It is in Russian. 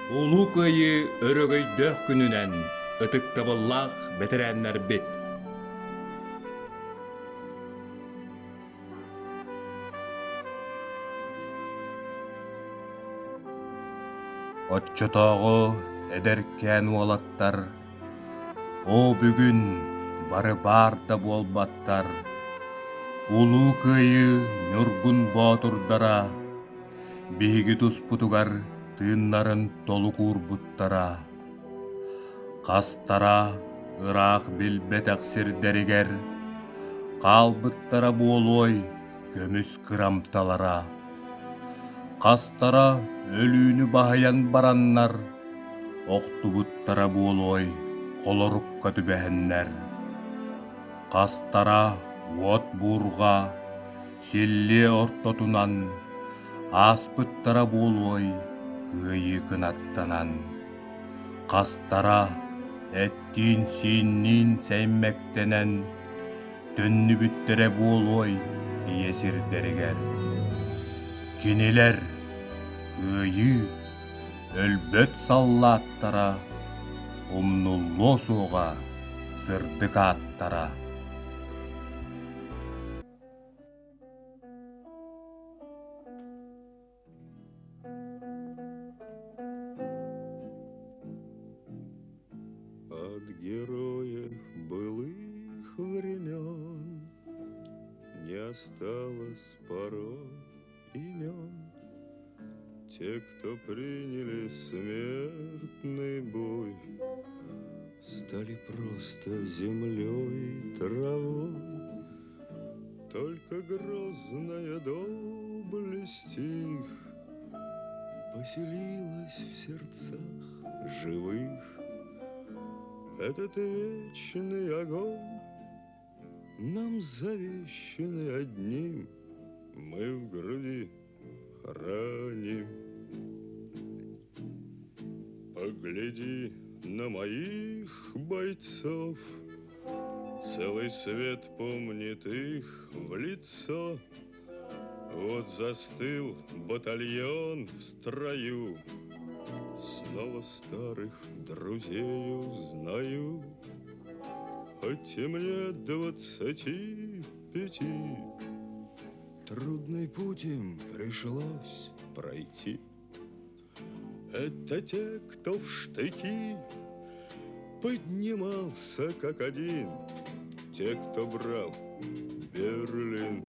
Улуу кыйы өрөгөйдөөх күнүнен ытык табыллаах бетерәннәр бит. Отчотоого эдеркән уолаттар, о бүгүн бары бар да болбаттар. Улуу кыйы нюргун боотурдара, биһиги туспутугар тыыннарын толу куурбуттара. Кастара ыраах билбетек сирдеригер, каалбыттара буолуой көмүс кырамталара. Кастара өлүүнү баһыян бараннар, оқтубуттара буолуой колорукка түбэһэннэр. Кастара уот буурга силлие ортотунан, ааспыттара буолуой кыайы кынаттанан. Кастара эттиин сиинниин säimmäктенен, төннүбүттере буолуой иесирдеригер. Кинилер кыайы өлбөт саллааттара, умнуллуо суоға сырдыкааттара. От героев былых времен не осталось порой имен. Те, кто приняли смертный бой, стали просто землей и травой. Только грозная доблесть их поселилась в сердцах живых. Этот вечный огонь нам завещанный одним, мы в груди храним. Погляди на моих бойцов, целый свет помнит их в лицо. Вот застыл батальон в строю, снова старых друзей узнаю. Хоть и мне 25, трудный путь им пришлось пройти. Это те, кто в штыки поднимался как один, те, кто брал Берлин.